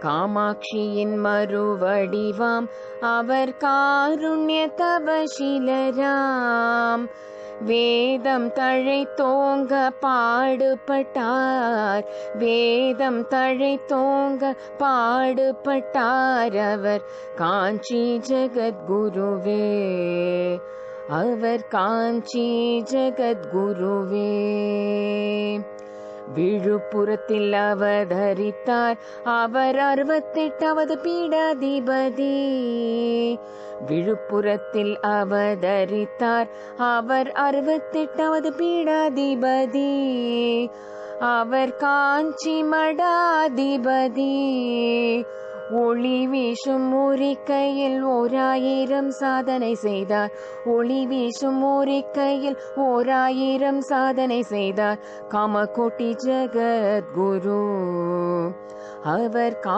காமாட்சியின் மறுவடிவாம் அவர் காருண்ய தவசீலராம். வேதம் தழைத்தோங்க பாடுபட்டார், வேதம் தழைத்தோங்க பாடுபட்டார். அவர் காஞ்சி ஜெகத்குருவே, அவர் காஞ்சி ஜெகத்குருவே. விழுப்புரத்தில் அவதரித்தார், அவர் 68வது பீடாதிபதி. விழுப்புரத்தில் அவதரித்தார், அவர் 68வது பீடாதிபதி. அவர் காஞ்சி மடாதிபதி. ஒளி வீசும் ஊரிக்கையில் 1000 சாதனை செய்தார், ஒளி வீசும் ஊரிக்கையில் 1000 சாதனை செய்தார். காமகோட்டி ஜெகத்குரு அவர்